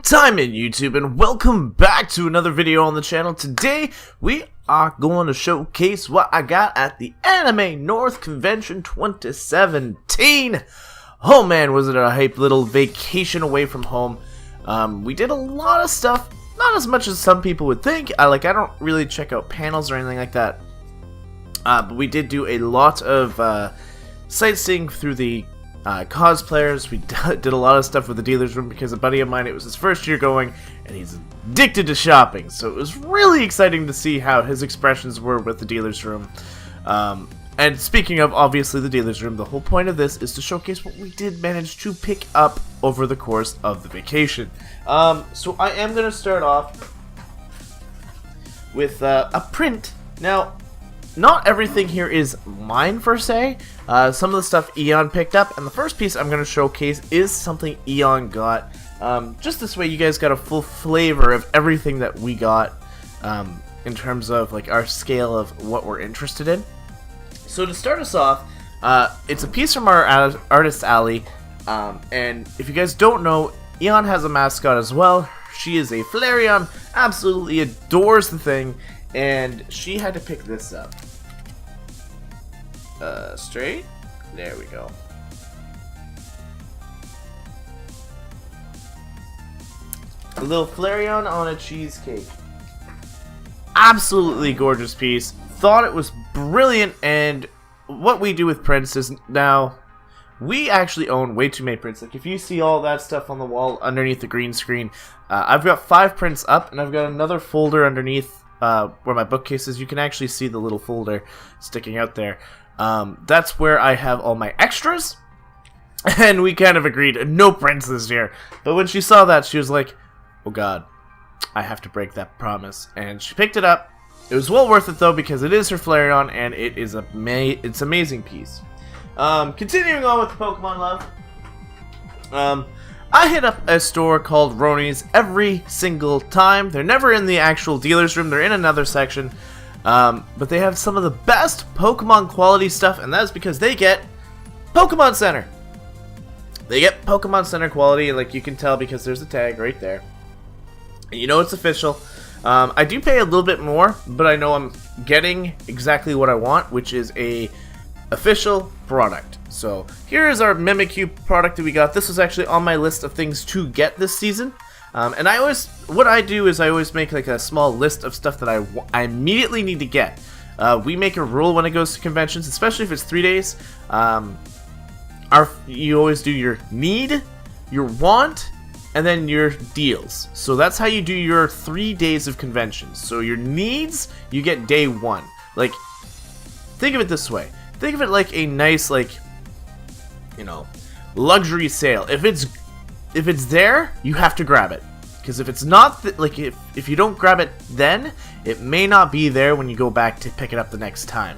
Time in YouTube, and welcome back to another video on the channel. Today we are going to showcase what I got at the Anime North Convention 2017. Oh man, was it a hype little vacation away from home. We did a lot of stuff, not as much as some people would think. I don't really check out panels or anything like that, but we did do a lot of sightseeing through the cosplayers. We did a lot of stuff with the dealer's room because a buddy of mine, it was his first year going, and he's addicted to shopping. So it was really exciting to see how his expressions were with the dealer's room. And speaking of, obviously, the dealer's room, the whole point of this is to showcase what we did manage to pick up over the course of the vacation. So I am going to start off with a print. Now, not everything here is mine, per se. Some of the stuff Eon picked up, and the first piece I'm going to showcase is something Eon got. Just this way you guys got a full flavor of everything that we got in terms of like our scale of what we're interested in. So to start us off, it's a piece from our Artist Alley, and if you guys don't know, Eon has a mascot as well. She is a Flareon, absolutely adores the thing, and she had to pick this up. Straight? There we go. A little Flareon on a cheesecake. Absolutely gorgeous piece. Thought it was brilliant, and what we do with prints is now we actually own way too many prints. Like if you see all that stuff on the wall underneath the green screen, I've got 5 prints up, and I've got another folder underneath where my bookcase is. You can actually see the little folder sticking out there. That's where I have all my extras, and we kind of agreed no prints this year. But when she saw that, she was like, oh god, I have to break that promise, and she picked it up. It was well worth it though, because it is her Flareon, and it is it's an amazing piece. Continuing on with the Pokemon love, I hit up a store called Roni's every single time. They're never in the actual dealer's room, they're in another section. But they have some of the best Pokemon quality stuff, and that's because they get Pokemon Center. They get Pokemon Center quality, like you can tell because there's a tag right there. And you know it's official. I do pay a little bit more, but I know I'm getting exactly what I want, which is a official product. So here is our Mimikyu product that we got. This was actually on my list of things to get this season. And what I do is I always make like a small list of stuff that I immediately need to get. We make a rule when it goes to conventions, especially if it's 3 days. You always do your need, your want, and then your deals. So that's how you do your 3 days of conventions. So your needs, you get day 1. Like, think of it this way. Think of it like a nice, like, you know, luxury sale. If it's there, you have to grab it. Because if it's not, if you don't grab it then, it may not be there when you go back to pick it up the next time.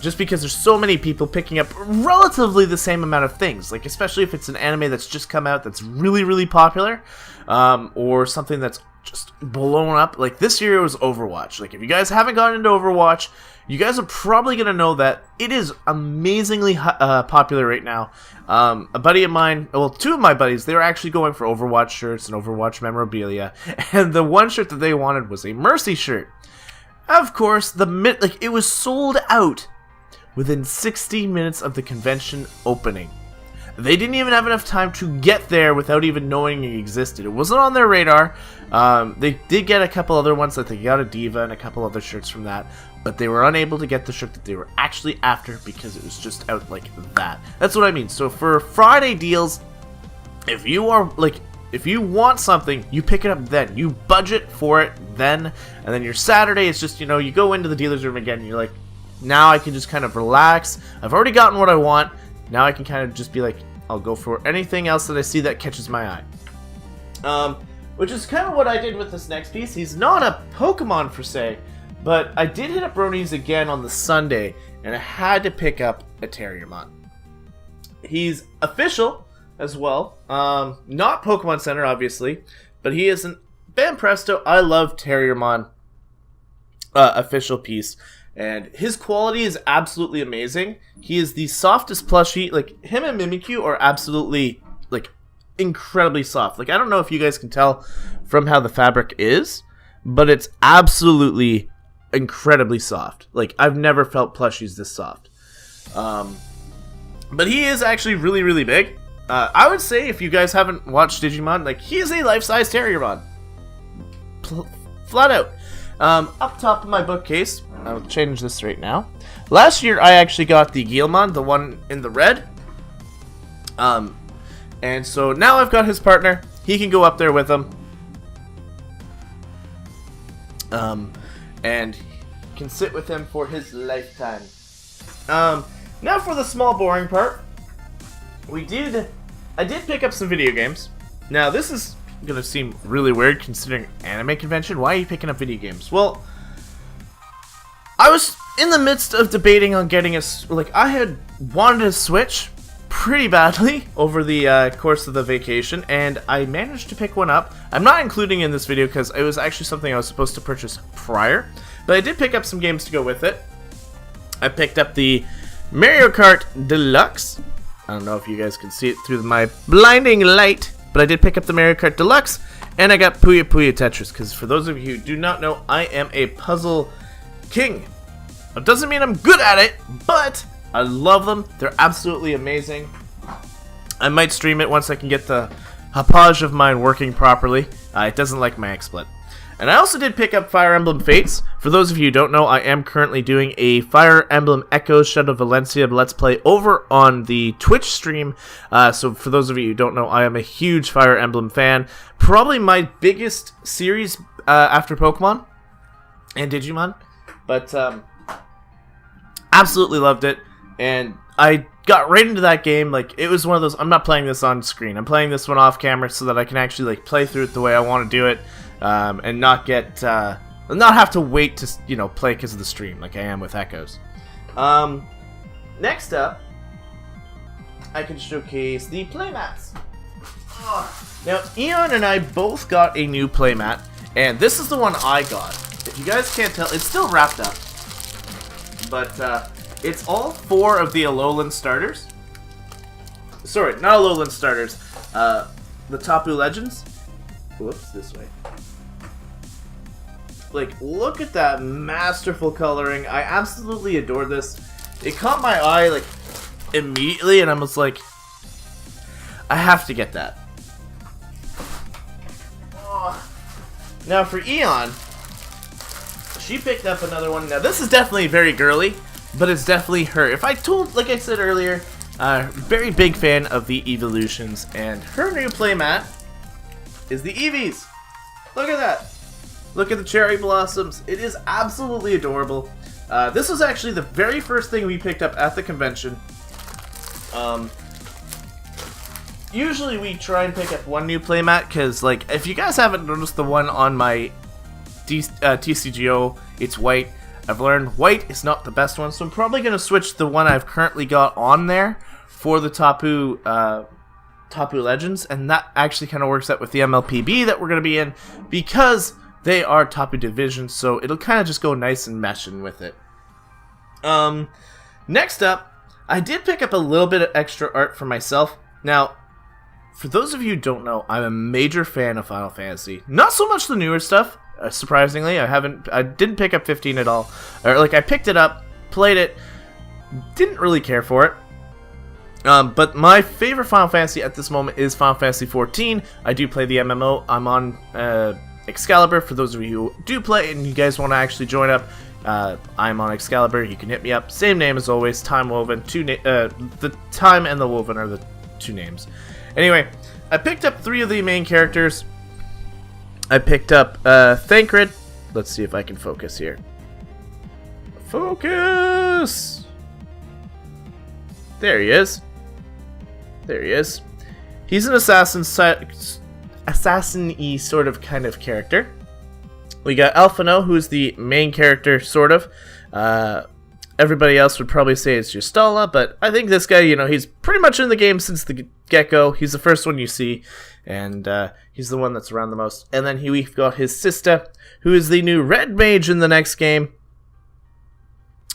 Just because there's so many people picking up relatively the same amount of things. Like, especially if it's an anime that's just come out that's really, really popular. Or something that's just blown up. Like, this year it was Overwatch. Like, if you guys haven't gotten into Overwatch, you guys are probably going to know that it is amazingly popular right now. A buddy of mine, well, 2 of my buddies, they were actually going for Overwatch shirts and Overwatch memorabilia. And the one shirt that they wanted was a Mercy shirt. Of course, it was sold out within 60 minutes of the convention opening. They didn't even have enough time to get there without even knowing it existed. It wasn't on their radar. They did get a couple other ones, like they got a Diva and a couple other shirts from that, but they were unable to get the shirt that they were actually after because it was just out like that. That's what I mean. So for Friday deals, if you want something, you pick it up then. You budget for it then, and then your Saturday is just, you know, you go into the dealer's room again, and you're like, now I can just kind of relax. I've already gotten what I want. Now I can kind of just be like, I'll go for anything else that I see that catches my eye. Which is kind of what I did with this next piece. He's not a Pokemon per se, but I did hit up Roni's again on the Sunday, and I had to pick up a Terriermon. He's official as well. Not Pokemon Center, obviously, but he is an Bam Presto. I love Terriermon official piece. And his quality is absolutely amazing. He is the softest plushie. Like, him and Mimikyu are absolutely, like, incredibly soft. Like, I don't know if you guys can tell from how the fabric is, but it's absolutely incredibly soft. Like, I've never felt plushies this soft. But he is actually really, really big. I would say if you guys haven't watched Digimon, like, he is a life-size Terriermon. Flat out. Up top of my bookcase, I'll change this right now. Last year, I actually got the Guilmon, the one in the red. And so now I've got his partner. He can go up there with him. And can sit with him for his lifetime. Now for the small boring part. I did pick up some video games. Now this is gonna seem really weird considering anime convention. Why are you picking up video games? Well, I was in the midst of debating on getting I had wanted a Switch pretty badly over the course of the vacation, and I managed to pick one up. I'm not including in this video because it was actually something I was supposed to purchase prior, but I did pick up some games to go with it. I picked up the Mario Kart Deluxe. I don't know if you guys can see it through my blinding light, but I did pick up the Mario Kart Deluxe, and I got Puyo Puyo Tetris, because for those of you who do not know, I am a puzzle king. It doesn't mean I'm good at it, but I love them. They're absolutely amazing. I might stream it once I can get the Hapage of mine working properly. It doesn't like my XSplit. And I also did pick up Fire Emblem Fates. For those of you who don't know, I am currently doing a Fire Emblem Echoes Shadow of Valencia Let's Play over on the Twitch stream. So for those of you who don't know, I am a huge Fire Emblem fan. Probably my biggest series after Pokemon and Digimon. But absolutely loved it. And I got right into that game. Like, it was one of those, I'm not playing this on screen. I'm playing this one off camera so that I can actually play through it the way I want to do it. And not get, not have to wait to, play because of the stream like I am with Echoes. Next up, I can showcase the playmats. Now, Eon and I both got a new playmat, and this is the one I got. If you guys can't tell, it's still wrapped up, but it's all 4 of the Alolan starters. Sorry, not Alolan starters. The Tapu Legends. Whoops, this way. Like, look at that masterful coloring. I absolutely adore this. It caught my eye, immediately, and I was like, I have to get that. Oh. Now, for Eon, she picked up another one. Now, this is definitely very girly, but it's definitely her. Like I said earlier, very big fan of the Evolutions, and her new playmat is the Eevees. Look at that. Look at the cherry blossoms. It is absolutely adorable. This was actually the very first thing we picked up at the convention. Usually we try and pick up one new playmat because, if you guys haven't noticed the one on my TCGO, it's white. I've learned white is not the best one, so I'm probably going to switch the one I've currently got on there for the Tapu Legends, and that actually kind of works out with the MLPB that we're going to be in because they are Tapu divisions, so it'll kind of just go nice and meshing with it. Next up, I did pick up a little bit of extra art for myself. Now, for those of you who don't know, I'm a major fan of Final Fantasy. Not so much the newer stuff, surprisingly. I didn't pick up 15 at all. I picked it up, played it, didn't really care for it. But my favorite Final Fantasy at this moment is Final Fantasy 14. I do play the MMO. I'm on Excalibur. For those of you who do play and you guys want to actually join up, I'm on Excalibur. You can hit me up. Same name as always, Time Woven. The Time and the Woven are the 2 names. Anyway, I picked up 3 of the main characters. I picked up Thancred. Let's see if I can focus here. Focus! There he is. There he is. He's an assassin-y sort of kind of character. We got Alphino, who's the main character, sort of. Everybody else would probably say it's Justala, but I think this guy, he's pretty much in the game since the get-go. He's the first one you see, and he's the one that's around the most. And then we've got his sister, who is the new red mage in the next game.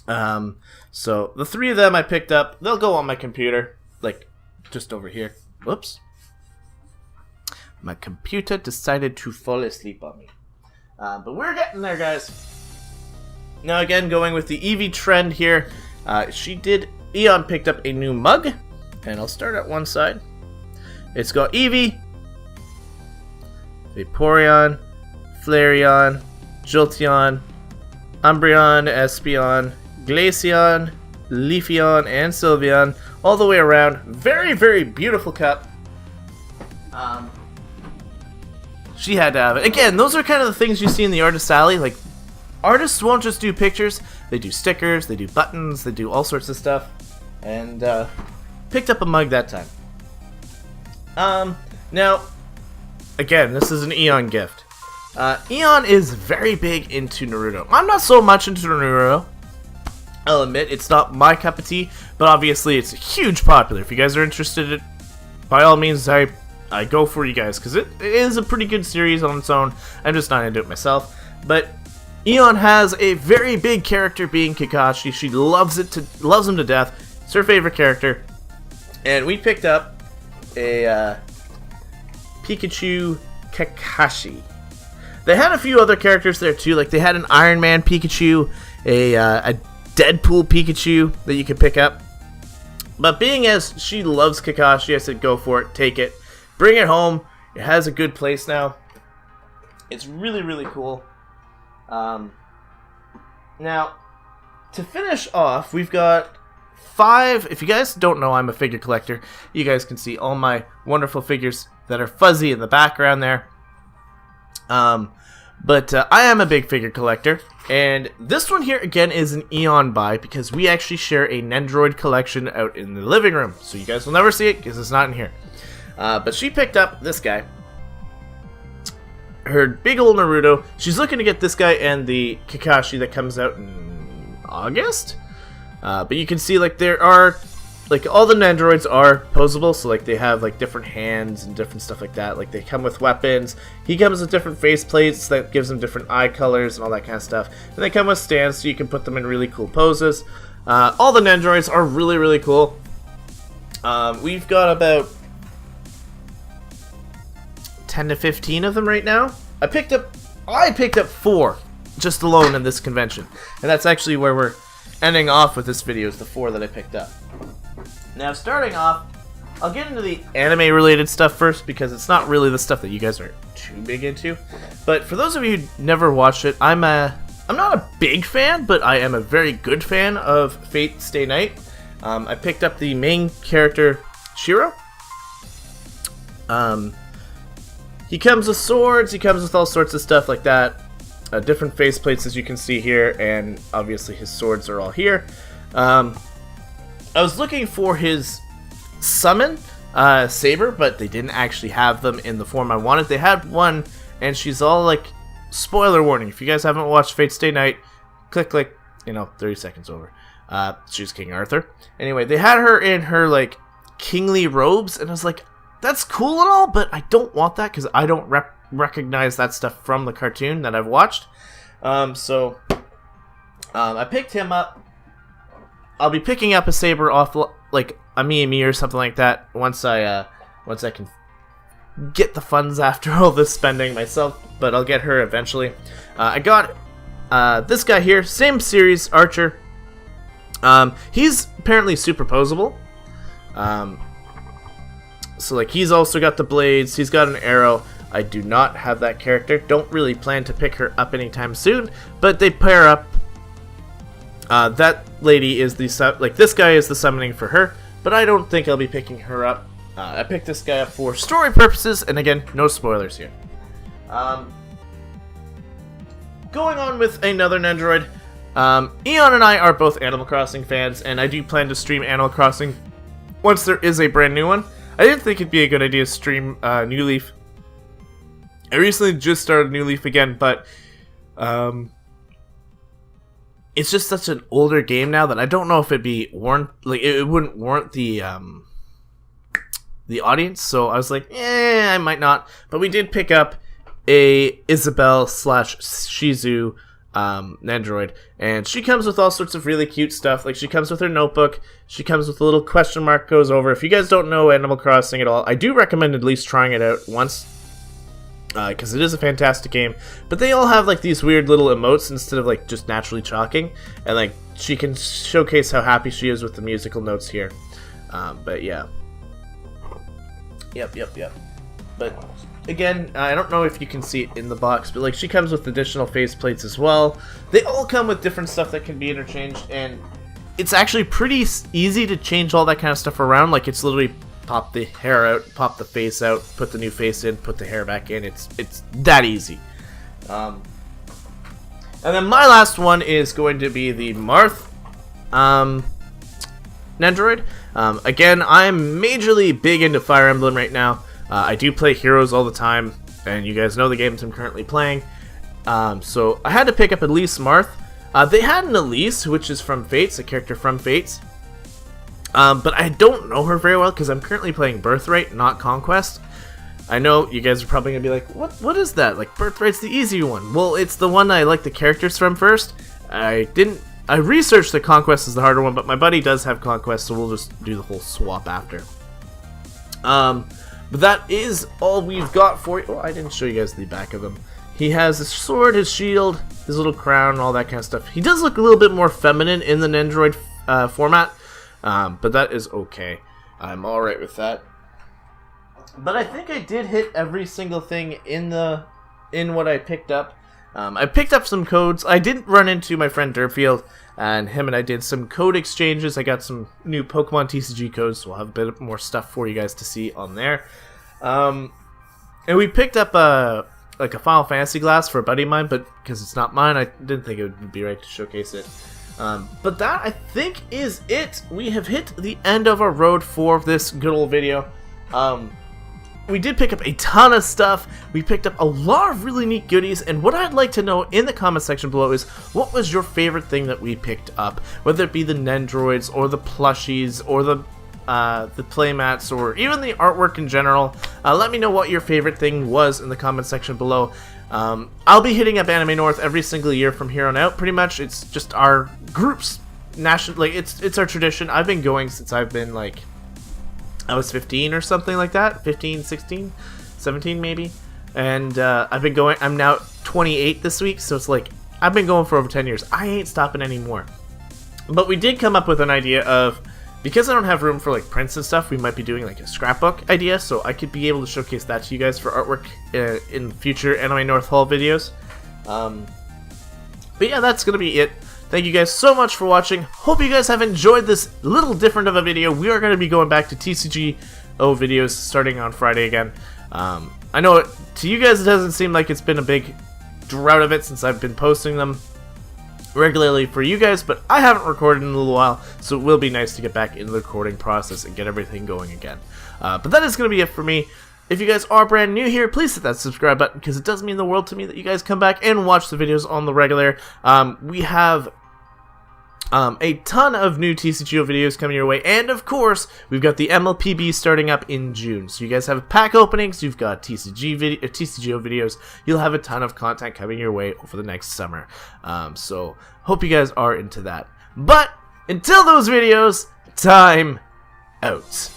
So the 3 of them I picked up. They'll go on my computer, just over here. Whoops. My computer decided to fall asleep on me. But we're getting there, guys. Now again, going with the Eevee trend here, Eon picked up a new mug, and I'll start at one side. It's got Eevee, Vaporeon, Flareon, Jolteon, Umbreon, Espeon, Glaceon, Leafeon, and Sylveon, all the way around. Very, very beautiful cup. She had to have it. Again, those are kind of the things you see in the artist alley. Like, artists won't just do pictures, they do stickers, they do buttons, they do all sorts of stuff. And picked up a mug that time. Now, again, this is an Eon gift. Eon is very big into Naruto. I'm not so much into Naruto. I'll admit, it's not my cup of tea, but obviously it's huge popular. If you guys are interested in it, by all means, I go for you guys, because it is a pretty good series on its own. I'm just not into it myself. But Eon has a very big character being Kakashi. She loves him to death. It's her favorite character. And we picked up a Pikachu Kakashi. They had a few other characters there too, like they had an Iron Man Pikachu, a Deadpool Pikachu that you could pick up. But being as she loves Kakashi, I said go for it, take it, bring it home. It has a good place now. It's really, really cool. Now, to finish off, we've got 5. If you guys don't know, I'm a figure collector. You guys can see all my wonderful figures that are fuzzy in the background there. But I am a big figure collector, and this one here again is an Eon buy because we actually share a Nendroid collection out in the living room, so you guys will never see it because it's not in here. But she picked up this guy, her big old Naruto. She's looking to get this guy and the Kakashi that comes out in August. But you can see like there are, like all the Nendroids are posable, so like they have like different hands and different stuff like that. Like they come with weapons. He comes with different face plates that gives them different eye colors and all that kind of stuff. And they come with stands so you can put them in really cool poses. All the Nendroids are really, really cool. We've got about 10 to 15 of them right now. I picked up 4 just alone in this convention, and that's actually where we're ending off with this video, is the 4 that I picked up. Now, starting off, I'll get into the anime related stuff first because it's not really the stuff that you guys are too big into. But for those of you who never watched it, I'm not a big fan, but I am a very good fan of Fate Stay Night. I picked up the main character, Shiro. He comes with swords, he comes with all sorts of stuff like that. Different faceplates, as you can see here, and obviously his swords are all here. I was looking for his summon saber, but they didn't actually have them in the form I wanted. They had one, and she's all like, spoiler warning, if you guys haven't watched Fate Stay Night, click, 30 seconds over. She's King Arthur. Anyway, they had her in her like kingly robes, and I was like, that's cool and all, but I don't want that because I don't recognize that stuff from the cartoon that I've watched. So I picked him up. I'll be picking up a saber off like a me or something like that once I can get the funds after all this spending myself, but I'll get her eventually. I got this guy here, same series, Archer. He's apparently superposable. So like he's also got the blades, he's got an arrow. I do not have that character. Don't really plan to pick her up anytime soon, but they pair up. That lady is this guy is the summoning for her, but I don't think I'll be picking her up. I picked this guy up for story purposes, and again, no spoilers here. Going on with another Nendroid. Eon and I are both Animal Crossing fans, and I do plan to stream Animal Crossing once there is a brand new one. I didn't think it'd be a good idea to stream New Leaf. I recently just started New Leaf again, but it's just such an older game now that I don't know if it'd be it wouldn't warrant the audience. So I was like, I might not. But we did pick up a Isabelle / Shizu Nendroid, and she comes with all sorts of really cute stuff. Like she comes with her notebook, she comes with a little question mark goes over. If you guys don't know Animal Crossing at all, I do recommend at least trying it out once. because it is a fantastic game. But they all have like these weird little emotes instead of like just naturally chalking, and like she can showcase how happy she is with the musical notes here. But yeah, yep. But again, I don't know if you can see it in the box, but like she comes with additional faceplates as well. They all come with different stuff that can be interchanged, and it's actually pretty easy to change all that kind of stuff around. Like it's literally pop the hair out, pop the face out, put the new face in, put the hair back in. It's that easy. And then my last one is going to be the Marth Nendroid. Again, I'm majorly big into Fire Emblem right now. I do play Heroes all the time, and you guys know the games I'm currently playing. So I had to pick up Elise Marth. They had an Elise, which is from Fates, a character from Fates. But I don't know her very well because I'm currently playing Birthright, not Conquest. I know you guys are probably going to be like, what is that? Like, Birthright's the easy one. Well, it's the one I like the characters from first. I researched the Conquest as the harder one, but my buddy does have Conquest, so we'll just do the whole swap after. But that is all we've got for you. Oh, I didn't show you guys the back of him. He has his sword, his shield, his little crown, all that kind of stuff. He does look a little bit more feminine in the Nendroid format. But that is okay. I'm alright with that. But I think I did hit every single thing in what I picked up. I picked up some codes. I didn't run into my friend Derpfield, and him and I did some code exchanges. I got some new Pokemon TCG codes, so we'll have a bit more stuff for you guys to see on there. And we picked up a Final Fantasy glass for a buddy of mine, but because it's not mine, I didn't think it would be right to showcase it. But that, I think, is it. We have hit the end of our road for this good old video. We did pick up a ton of stuff. We picked up a lot of really neat goodies, and what I'd like to know in the comment section below is, what was your favorite thing that we picked up? Whether it be the Nendroids, or the plushies, or the playmats, or even the artwork in general. Let me know what your favorite thing was in the comment section below. I'll be hitting up Anime North every single year from here on out, pretty much. It's just our group's national, like, it's our tradition. I've been going since I've been, like, I was 15 or something like that. 15, 16, 17 maybe. And I've been going, I'm now 28 this week, so it's like, I've been going for over 10 years. I ain't stopping anymore. But we did come up with an idea of, because I don't have room for like prints and stuff, we might be doing like a scrapbook idea, so I could be able to showcase that to you guys for artwork in future Anime North Hall videos. But yeah, that's going to be it. Thank you guys so much for watching. Hope you guys have enjoyed this little different of a video. We are going to be going back to TCGO videos starting on Friday again. I know to you guys it doesn't seem like it's been a big drought of it since I've been posting them regularly for you guys, but I haven't recorded in a little while, so it will be nice to get back into the recording process and get everything going again. But that is going to be it for me. If you guys are brand new here, please hit that subscribe button, because it does mean the world to me that you guys come back and watch the videos on the regular. We have a ton of new TCGO videos coming your way, and of course, we've got the MLPB starting up in June. So you guys have pack openings, you've got TCGO videos, you'll have a ton of content coming your way over the next summer. So hope you guys are into that. But until those videos, time out.